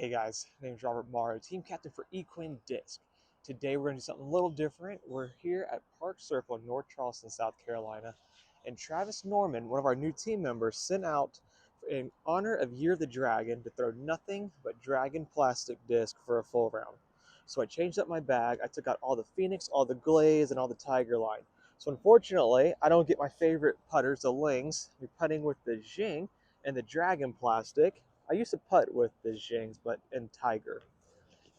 Hey guys, my name is Robert Morrow, team captain for Yikun Disc. Today we're going to do something a little different. We're here at Park Circle in North Charleston, South Carolina, and Travis Norman, one of our new team members, sent out in honor of Year of the Dragon to throw nothing but dragon plastic disc for a full round. So I changed up my bag. I took out all the Phoenix, all the Glaze, and all the Tiger line. So unfortunately, I don't get my favorite putters, the Lings. We're putting with the Jing and the dragon plastic. I used to putt with the Jings, but in Tiger.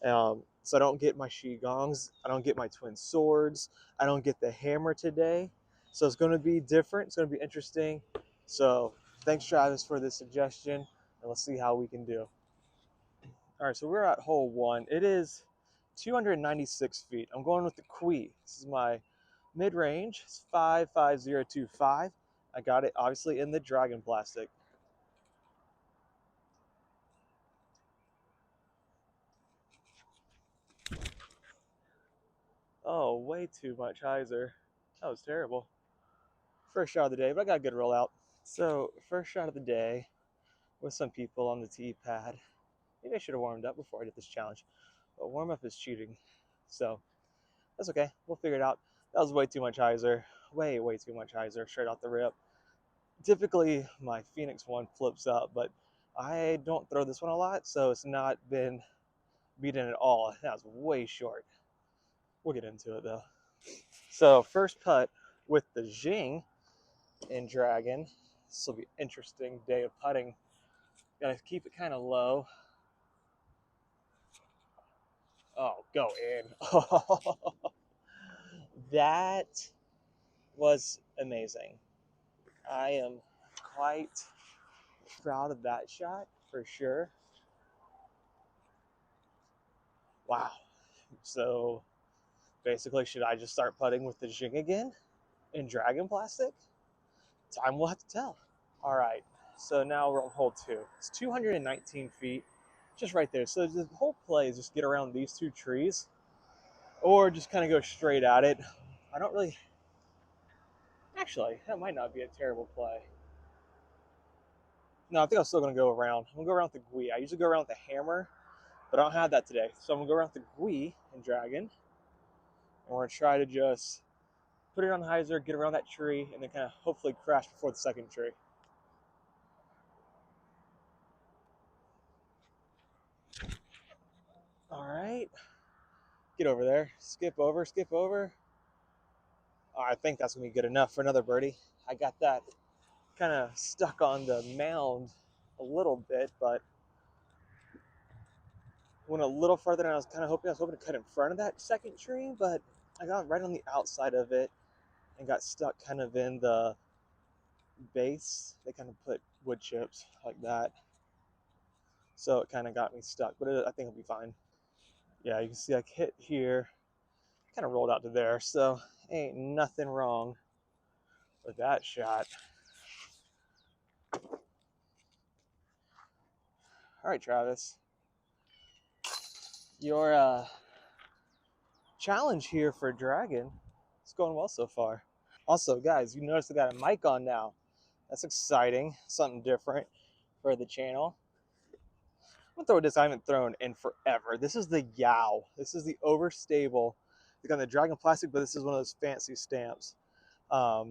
So I don't get my Shigongs. I don't get my twin swords. I don't get the hammer today. So it's going to be different. It's going to be interesting. So thanks, Travis, for this suggestion. And let's see how we can do. All right, so we're at hole one. It is 296 feet. I'm going with the Quee. This is my mid-range. It's 55025. I got it obviously in the dragon plastic. Oh, way too much hyzer. That was terrible. First shot of the day, but I got a good rollout. So, first shot of the day with some people on the tee pad. Maybe I should have warmed up before I did this challenge, but warm up is cheating. So, that's okay. We'll figure it out. That was way too much hyzer. Way too much hyzer straight off the rip. Typically, my Phoenix one flips up, but I don't throw this one a lot, so it's not been beaten at all. That was way short. We'll get into it though. So first putt with the Jing in Dragon. This will be an interesting day of putting. Gotta keep it kind of low. Oh, go in. That was amazing. I am quite proud of that shot for sure. Wow. So basically, should I just start putting with the Jing again in Dragon Plastic? Time will have to tell. All right, so now we're on hole two. It's 219 feet, just right there. So the whole play is just get around these two trees or just kind of go straight at it. I don't really, actually, that might not be a terrible play. No, I think I'm still gonna go around. I'm gonna go around with the Gui. I usually go around with the hammer, but I don't have that today. So I'm gonna go around with the Gui and Dragon. And we're gonna try to just put it on the hyzer, get around that tree, and then kind of hopefully crash before the second tree. All right, get over there, skip over, skip over. Oh, I think that's gonna be good enough for another birdie. I got that kind of stuck on the mound a little bit, but went a little further than I was hoping. I was hoping to cut in front of that second tree, but I got right on the outside of it and got stuck kind of in the base. They kind of put wood chips like that, so it kind of got me stuck, but I think it'll be fine. Yeah, you can see I hit here, kind of rolled out to there, so ain't nothing wrong with that shot. All right, Travis, your challenge here for Dragon is going well so far. Also, guys, you notice I got a mic on now. That's exciting, something different for the channel. I'm gonna throw this I haven't thrown in forever. This is the Yow. This is the overstable. They got the Dragon plastic, but this is one of those fancy stamps. I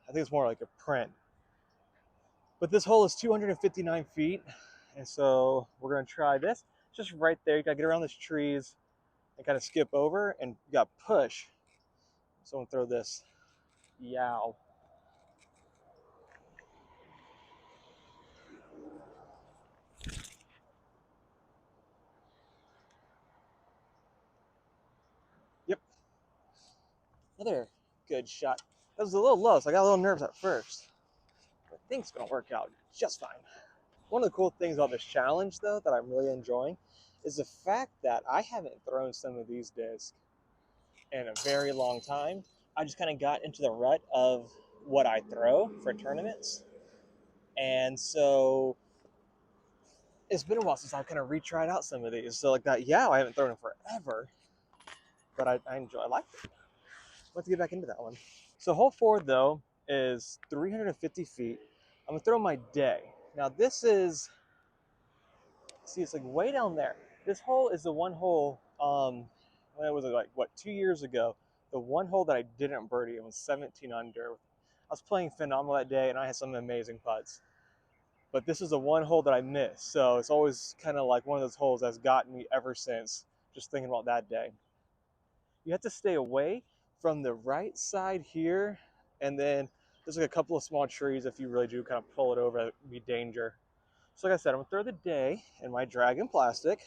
think it's more like a print. But this hole is 259 feet, and so we're gonna try this. Just right there, you gotta get around these trees and kind of skip over, and you gotta push. So I'm gonna throw this Yow. Yep, another good shot. That was a little low, so I got a little nervous at first. But I think it's gonna work out just fine. One of the cool things about this challenge, though, that I'm really enjoying is the fact that I haven't thrown some of these discs in a very long time. I just kind of got into the rut of what I throw for tournaments. And so it's been a while since I've kind of retried out some of these. So like that, yeah, I haven't thrown in forever, but I liked it. Let's get back into that one. So hole four, though, is 350 feet. I'm gonna throw my day. Now this is See, it's like way down there. This hole is the one hole, when it was like, what, 2 years ago, the one hole that I didn't birdie. It was 17 under. I was playing phenomenal that day, and I had some amazing putts. But this is the one hole that I missed. So it's always kind of like one of those holes that's gotten me ever since, just thinking about that day. You have to stay away from the right side here, and then there's like a couple of small trees. If you really do kind of pull it over, it would be danger. So like I said, I'm gonna throw the day in my Dragon Plastic.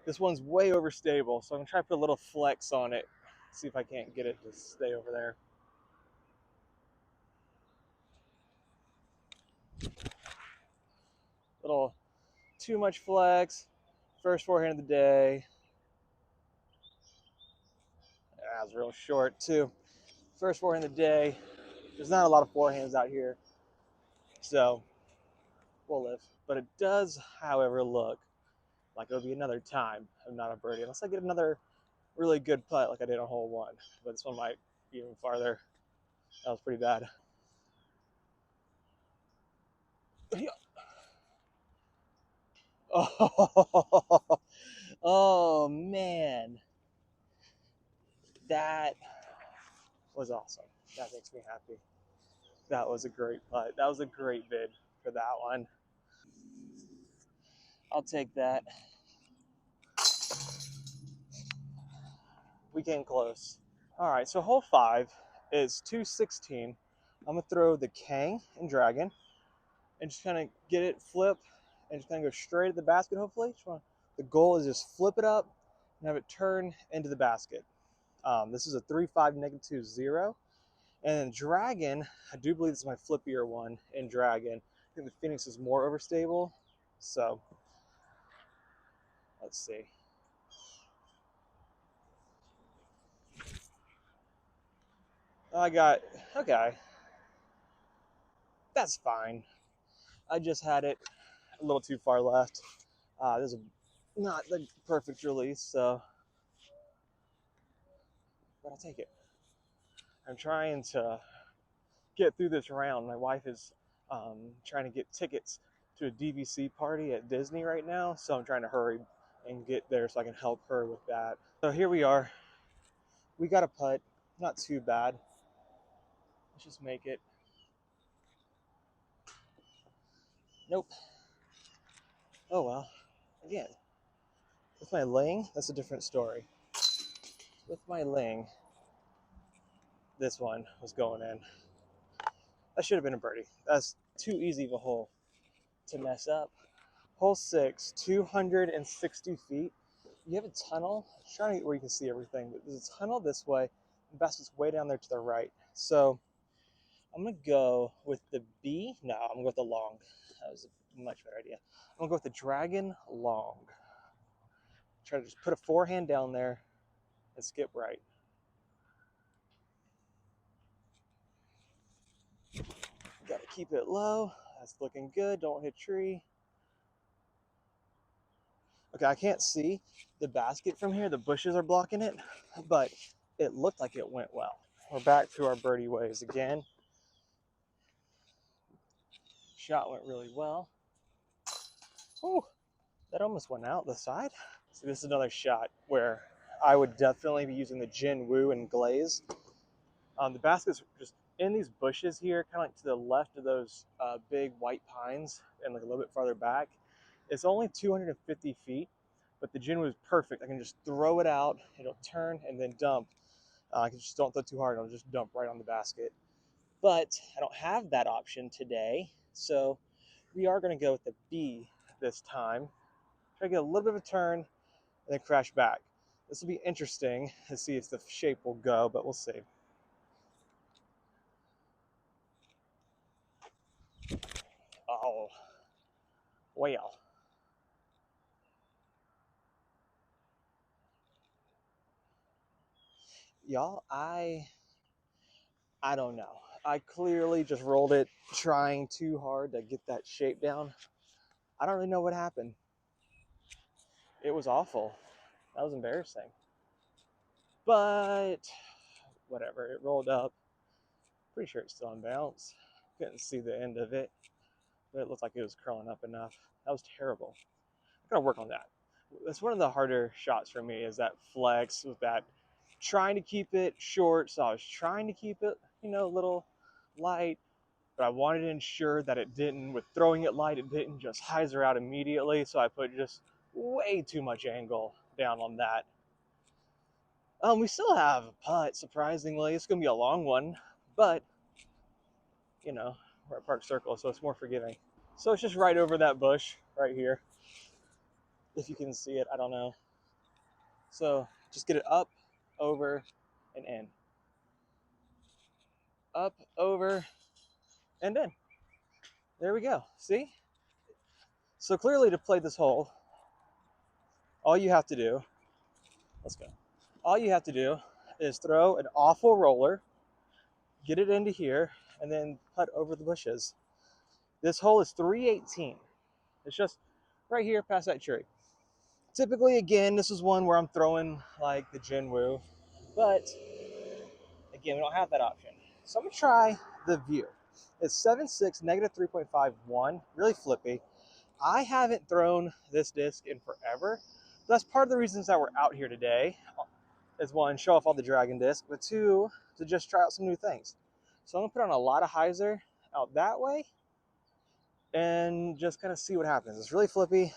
This one's way overstable, so I'm gonna try to put a little flex on it, see if I can't get it to stay over there. Little too much flex. First forehand of the day. That was real short too. First forehand of the day. There's not a lot of forehands out here, so we'll live. But it does, however, look like it'll be another time of not a birdie, unless I get another really good putt like I did on hole one. But this one might be even farther. That was pretty bad. Oh, oh man, that was awesome. That makes me happy. That was a great putt. That was a great vid for that one. I'll take that. We came close. All right, so hole 5 is 216. I'm gonna throw the Kang and Dragon and just kind of get it flip and just kind of go straight at the basket. Hopefully, the goal is just flip it up and have it turn into the basket. This is a 3-5 -2 0. And then Dragon, I do believe this is my flippier one in Dragon. I think the Phoenix is more overstable. So let's see. I got, okay, that's fine. I just had it a little too far left. This is not the perfect release, so, but I'll take it. I'm trying to get through this round. My wife is trying to get tickets to a DVC party at Disney right now, so I'm trying to hurry and get there so I can help her with that. So here we are. We got a putt, not too bad. Let's just make it. Nope. Oh well. Again, with my laying, that's a different story. With my laying, this one was going in. That should have been a birdie. That's too easy of a hole to mess up. Hole 6, 260 feet. You have a tunnel. I'm trying to get where you can see everything, but there's a tunnel this way. The basket's way down there to the right. So I'm gonna go with the B. No, I'm gonna go with the long. That was a much better idea. I'm gonna go with the Dragon long. Try to just put a forehand down there and skip right. Got to keep it low. That's looking good. Don't hit tree. Okay, I can't see the basket from here. The bushes are blocking it, but it looked like it went well. We're back to our birdie ways again. Shot went really well. Oh, that almost went out the side. So this is another shot where I would definitely be using the Jin Woo and glaze. The basket's just in these bushes here, kind of like to the left of those big white pines and like a little bit farther back. It's only 250 feet, but the Jin Woo is perfect. I can just throw it out, it'll turn and then dump. I can just don't throw too hard, it'll just dump right on the basket. But I don't have that option today, so we are going to go with the B this time. Try to get a little bit of a turn and then crash back. This will be interesting to see if the shape will go, but we'll see. Oh, well. Y'all, I don't know. I clearly just rolled it trying too hard to get that shape down. I don't really know what happened. It was awful. That was embarrassing. But whatever, it rolled up. Pretty sure it's still on bounce. Couldn't see the end of it, but it looked like it was curling up enough. That was terrible. I gotta work on that. That's one of the harder shots for me, is that flex with that, trying to keep it short. So I was trying to keep it, a little light, but I wanted to ensure that it didn't, with throwing it light, it didn't just hyzer out immediately. So I put just way too much angle down on that. We still have a putt, surprisingly. It's gonna be a long one, but we're at Park Circle, so it's more forgiving. So it's just right over that bush right here. If you can see it, I don't know. So just get it up, over, and in. Up, over, and in. There we go. See? So clearly, to play this hole, all you have to do, let's go. All you have to do is throw an awful roller, get it into here, and then putt over the bushes. This hole is 318. It's just right here past that tree. Typically, again, this is one where I'm throwing like the Jinwoo, but again, we don't have that option. So I'm gonna try the view. It's 7.6, negative 3.51, really flippy. I haven't thrown this disc in forever. That's part of the reasons that we're out here today, is one, show off all the Dragon disc, but two, to just try out some new things. So I'm gonna put on a lot of hyzer out that way and just kind of see what happens. It's really flippy.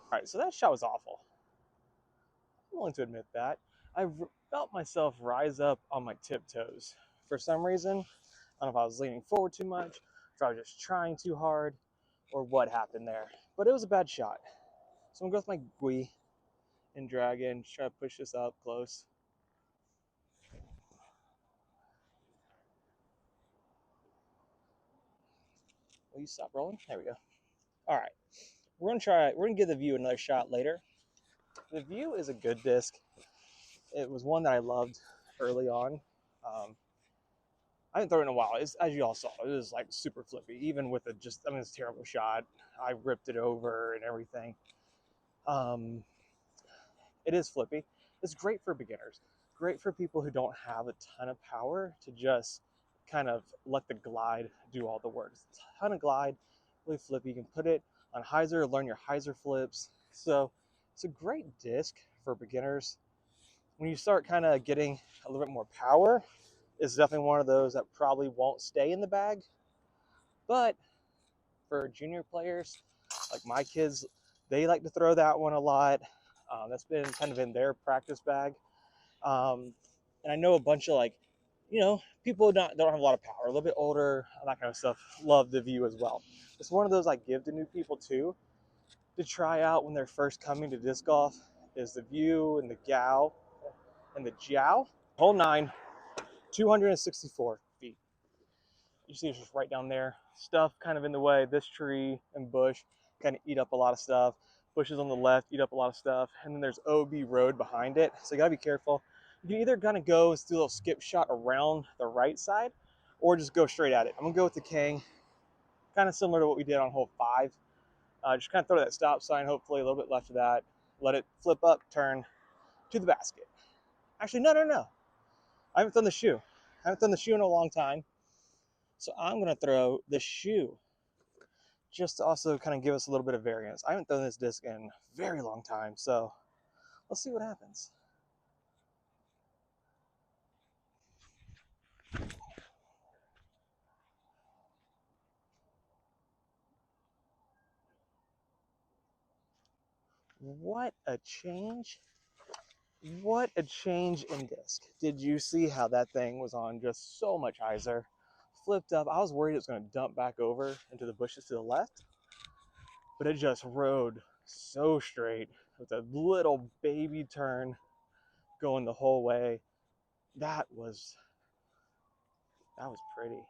All right, so that shot was awful. I'm willing to admit that. I felt myself rise up on my tiptoes. For some reason, I don't know if I was leaning forward too much, if I was just trying too hard, or what happened there. But it was a bad shot. So I'm gonna go with my Gui and Dragon, try to push this up close. Will you stop rolling? There we go. All right, we're gonna give the View another shot later. The View is a good disc. It was one that I loved early on. I haven't thrown it in a while. As you all saw, it was like super flippy, even with it's a terrible shot. I ripped it over and everything. It is flippy. It's great for beginners. Great for people who don't have a ton of power to just kind of let the glide do all the work. It's a ton of glide, really flippy. You can put it on hyzer, learn your hyzer flips. So it's a great disc for beginners. When you start kind of getting a little bit more power, it's definitely one of those that probably won't stay in the bag. But for junior players, like my kids, they like to throw that one a lot. That's been kind of in their practice bag. And I know a bunch of people don't have a lot of power, a little bit older, that kind of stuff, love the View as well. It's one of those I give to new people too, to try out when they're first coming to disc golf, is the View and the Gao and the Jiao. Hole 9, 264 feet. You see it's just right down there. Stuff kind of in the way. This tree and bush kind of eat up a lot of stuff. Bushes on the left eat up a lot of stuff. And then there's OB Road behind it. So you gotta be careful. You can either kind of go and do a little skip shot around the right side, or just go straight at it. I'm gonna go with the King, kind of similar to what we did on hole 5. Just kind of throw that stop sign, hopefully a little bit left of that. Let it flip up, turn to the basket. Actually, no. I haven't thrown the shoe. I haven't thrown the shoe in a long time. So I'm gonna throw the shoe, just to also kind of give us a little bit of variance. I haven't thrown this disc in a very long time, so let's see what happens. What a change. What a change in disc. Did you see how that thing was on just so much hyzer? Flipped up. I was worried it was going to dump back over into the bushes to the left, but it just rode so straight with a little baby turn going the whole way. That was pretty.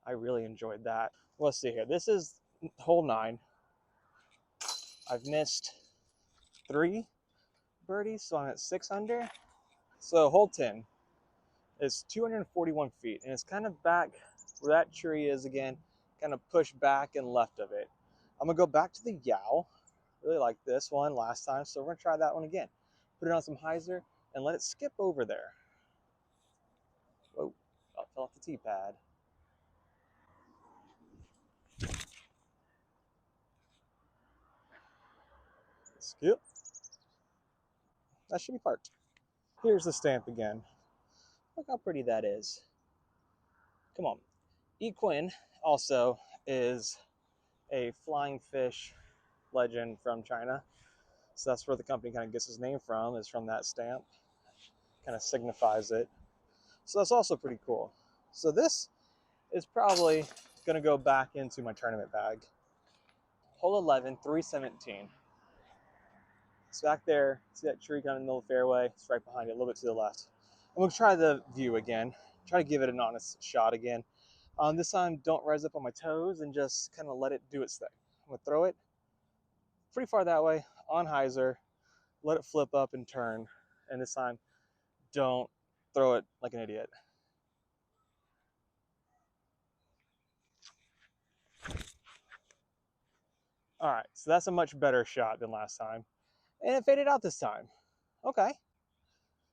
I really enjoyed that. Let's see here. This is hole 9. I've missed 3 birdies, so I'm at 6 under. So hole 10 is 241 feet, and it's kind of back where that tree is again, kind of pushed back and left of it. I'm gonna go back to the Yao. Really like this one last time, so we're gonna try that one again. Put it on some hyzer and let it skip over there. Whoa, oh, fell off the tee pad. Skip. That should be parked. Here's the stamp again. Look how pretty that is. Come on. Yikun also is a flying fish legend from China. So that's where the company kind of gets its name from, is from that stamp. Kind of signifies it. So that's also pretty cool. So this is probably going to go back into my tournament bag. Hole 11, 317. It's back there. See that tree kind of in the middle of the fairway? It's right behind it, a little bit to the left. I'm going to try the view again. Try to give it an honest shot again. This time, don't rise up on my toes and just kind of let it do its thing. I'm going to throw it pretty far that way on hyzer, let it flip up and turn. And this time, don't throw it like an idiot. All right, so that's a much better shot than last time. And it faded out this time. Okay.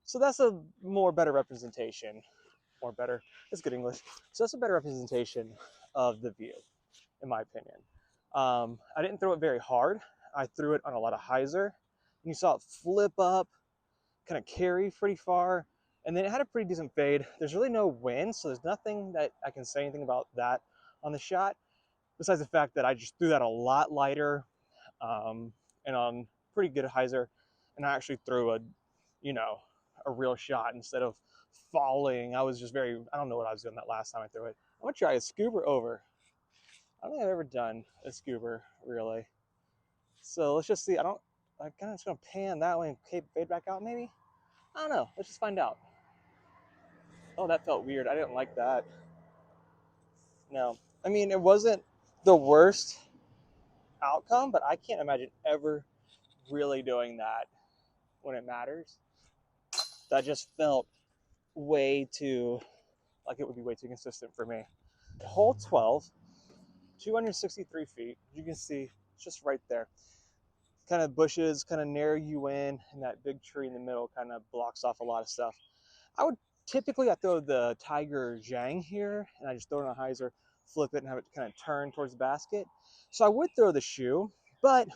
So that's a more better representation. More better, that's good English. So that's a better representation of the view, in my opinion. I didn't throw it very hard. I threw it on a lot of hyzer. And you saw it flip up, kind of carry pretty far, and then it had a pretty decent fade. There's really no wind, so there's nothing that I can say anything about that on the shot, besides the fact that I just threw that a lot lighter and on pretty good hyzer, and I actually threw a real shot instead of falling. I was just I don't know what I was doing that last time I threw it. I'm gonna try a scooper over. I don't think I've ever done a scooper really. So let's just see. I'm kind of just gonna pan that way and fade back out maybe. I don't know. Let's just find out. Oh, that felt weird. I didn't like that. No. I mean, it wasn't the worst outcome, but I can't imagine ever really doing that when it matters. That just felt way too, like it would be way too consistent for me. Hole 12, 263 feet. You can see it's just right there. Kind of bushes kind of narrow you in, and that big tree in the middle kind of blocks off a lot of stuff. I throw the Tiger Zhang here, and I just throw it on a hyzer, flip it, and have it kind of turn towards the basket. So I would throw the shoe, but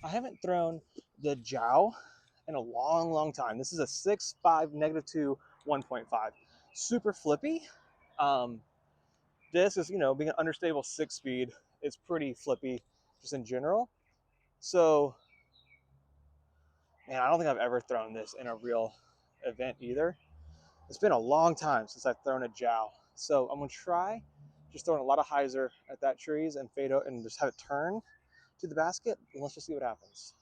I haven't thrown the Jiao in a long, long time. This is a 6.5, -2, 1.5. Super flippy. This is, being an understable 6-speed, it's pretty flippy just in general. So, man, I don't think I've ever thrown this in a real event either. It's been a long time since I've thrown a Jiao. So I'm gonna try just throwing a lot of hyzer at that trees and fade out and just have it turn to the basket. And let's just see what happens.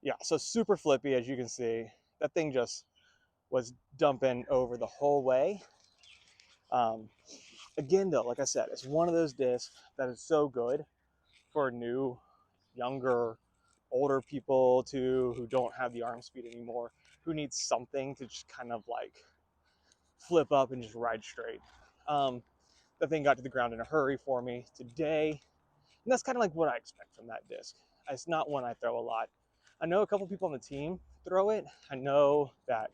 Yeah, so super flippy, as you can see. That thing just was dumping over the whole way. Again, though, like I said, it's one of those discs that is so good for new, younger, older people too, who don't have the arm speed anymore, who need something to just kind of like flip up and just ride straight. The thing got to the ground in a hurry for me today, and that's kind of like what I expect from that disc. It's not one I throw a lot. I know a couple people on the team throw it. I know that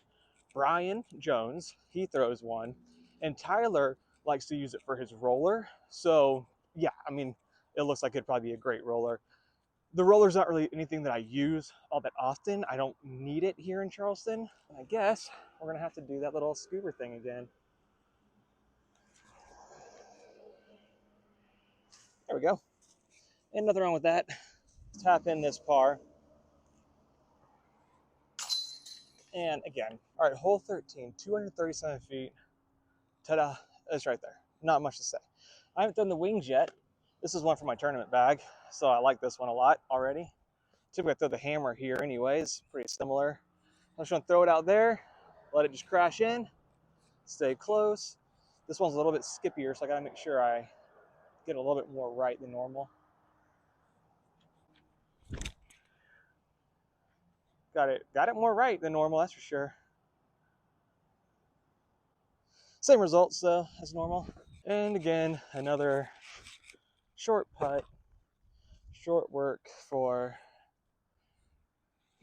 Brian Jones, he throws one, and Tyler likes to use it for his roller. So yeah, I mean, it looks like it'd probably be a great roller. The roller's not really anything that I use all that often. I don't need it here in Charleston. I guess we're gonna have to do that little scooper thing again. There we go. And nothing wrong with that. Tap in this par. And again, all right, hole 13, 237 feet. Ta-da, it's right there. Not much to say. I haven't done the wings yet. This is one for my tournament bag, so I like this one a lot already. Typically I throw the hammer here anyways, pretty similar. I'm just gonna throw it out there, let it just crash in, stay close. This one's a little bit skippier, so I gotta make sure I get a little bit more right than normal. Got it more right than normal, that's for sure. Same results though as normal. And again, another short putt, Short work for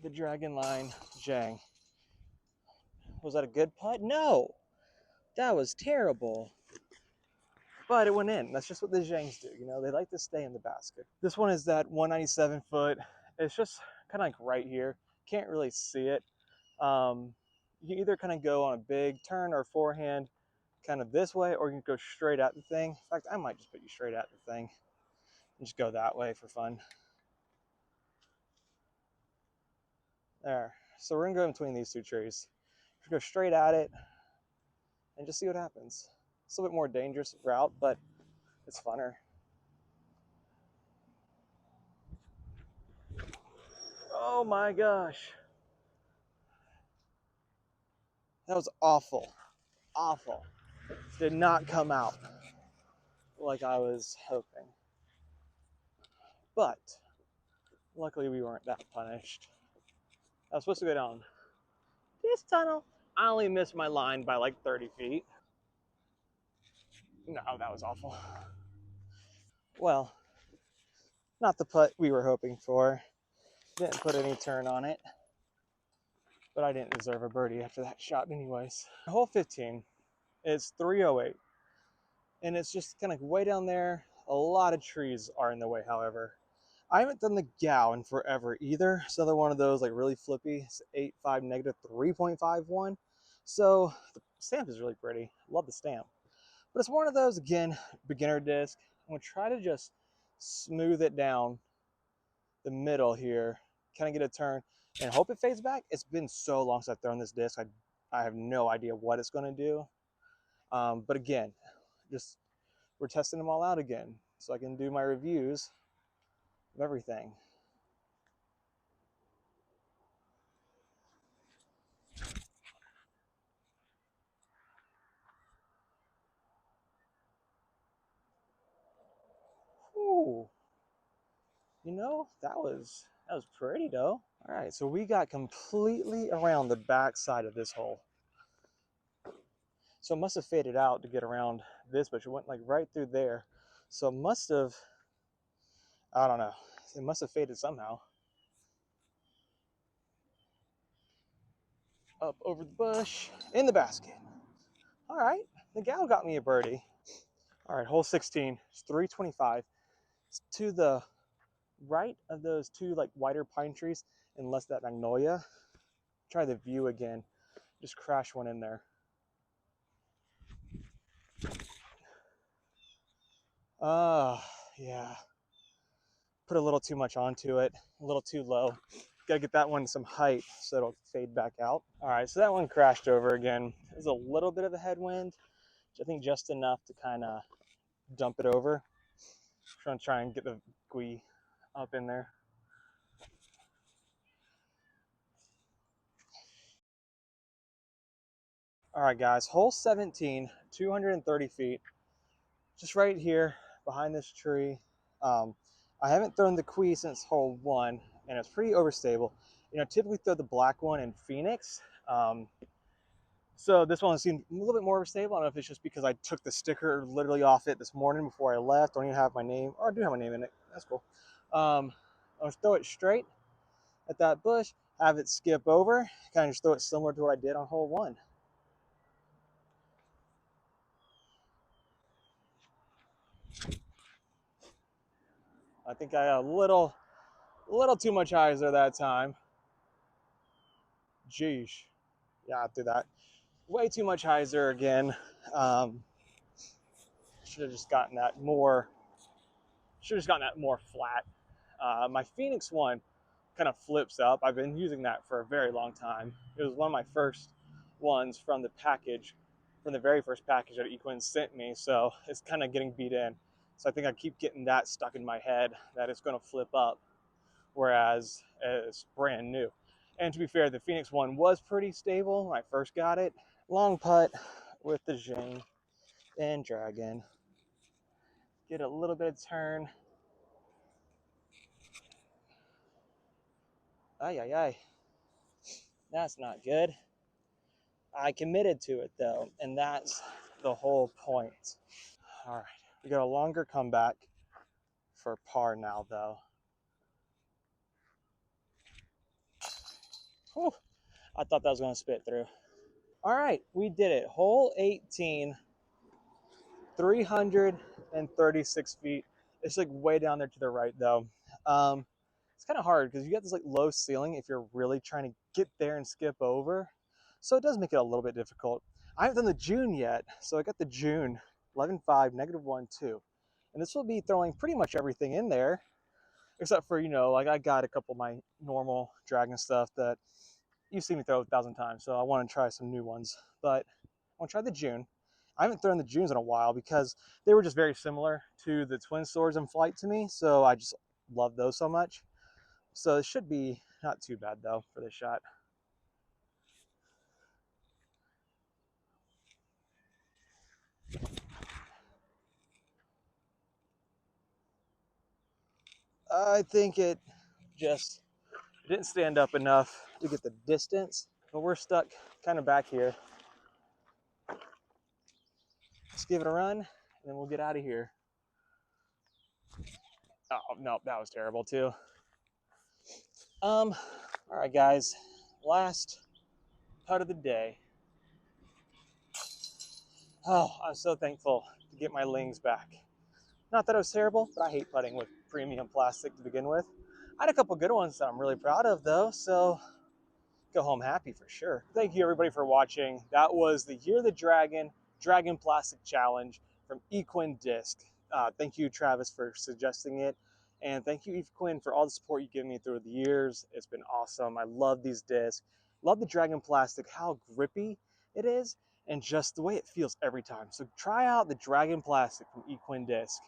the Dragon Line Zhang. Was that a good putt? No, that was terrible. But it went in. That's just what the Zhangs do. You know, they like to stay in the basket. This one is that 197 foot. It's just kind of like right here. Can't really see it. You can either kind of go on a big turn or forehand kind of this way, or you can go straight at the thing. In fact, I might just put you straight at the thing and just go that way for fun. There. So we're gonna go in between these two trees. Just go straight at it and just see what happens. It's a little bit more dangerous route, but it's funner. Oh my gosh. That was awful. Awful. Did not come out like I was hoping. But luckily we weren't that punished. I was supposed to go down this tunnel. I only missed my line by like 30 feet. No, that was awful. Well, not the putt we were hoping for. Didn't put any turn on it. But I didn't deserve a birdie after that shot anyways. Hole 15 is 308. And it's just kind of way down there. A lot of trees are in the way, however. I haven't done the Gow in forever either. It's another one of those like really flippy. It's 8.5 negative 3.51. So the stamp is really pretty. Love the stamp. But it's one of those, again, beginner disc. I'm going to try to just smooth it down the middle here. Kind of get a turn and hope it fades back. It's been so long since I've thrown this disc. I have no idea what it's going to do. But again, just we're testing them all out again so I can do my reviews of everything. Ooh, you know, that was pretty though. All right, so we got completely around the back side of this hole. So it must have faded out to get around this, but it went like right through there. So it must have, I don't know, it must have faded somehow. Up over the bush, in the basket. All right, the gal got me a birdie. All right, hole 16, it's 325. It's to the right of those two like wider pine trees, unless that magnolia. Try the view again. Just crash one in there. Yeah. Put a little too much onto it, a little too low. Gotta get that one some height so it'll fade back out. All right, so that one crashed over again. There's a little bit of a headwind, I think just enough to kind of dump it over. I'm try and get the gui up in there. All right, guys, hole 17, 230 feet, just right here behind this tree. I haven't thrown the Kui since hole 1, and it's pretty overstable. You know, typically throw the black one in Phoenix. So this one seemed a little bit more stable. I don't know if it's just because I took the sticker literally off it this morning before I left. Don't even have my name, or I do have my name in it. That's cool. I'll just throw it straight at that bush, have it skip over, kind of just throw it similar to what I did on hole 1. I think I got a little too much hyzer that time. Jeez. Yeah, I'll do that. Way too much hyzer again. Should have just gotten that more. Should have just gotten that more flat. My Phoenix one kind of flips up. I've been using that for a very long time. It was one of my first ones from the package, from the very first package that Yikun sent me. So it's kind of getting beat in. So I think I keep getting that stuck in my head that it's going to flip up, whereas it's brand new. And to be fair, the Phoenix one was pretty stable when I first got it. Long putt with the Zhang and Dragon. Get a little bit of turn. Ay, ay, ay. That's not good. I committed to it though, and that's the whole point. All right, we got a longer comeback for par now though. Whew, I thought that was going to spit through. All right, we did it. Hole 18, 336 feet. It's like way down there to the right though. Um, it's kind of hard because you got this like low ceiling if you're really trying to get there and skip over. So it does make it a little bit difficult. I haven't done the June yet, so I got the June 11.5, -1, 2. And this will be throwing pretty much everything in there, except for, like I got a couple of my normal dragon stuff that you've seen me throw 1,000 times, so I want to try some new ones. But I want to try the June. I haven't thrown the Junes in a while because they were just very similar to the twin swords in flight to me, so I just love those so much. So it should be not too bad though for this shot. I think it just didn't stand up enough to get the distance, but we're stuck kind of back here. Let's give it a run, and then we'll get out of here. Oh, no, that was terrible too. All right, guys, last putt of the day. Oh, I'm so thankful to get my lings back. Not that it was terrible, but I hate putting with premium plastic to begin with. I had a couple good ones that I'm really proud of though, so go home happy for sure. Thank you everybody for watching. That was the Year of the Dragon Plastic Challenge from Yikun Disc. Thank you, Travis, for suggesting it. And thank you, Yikun, for all the support you've given me through the years. It's been awesome. I love these discs. Love the Dragon Plastic, how grippy it is, and just the way it feels every time. So try out the Dragon Plastic from Yikun Disc.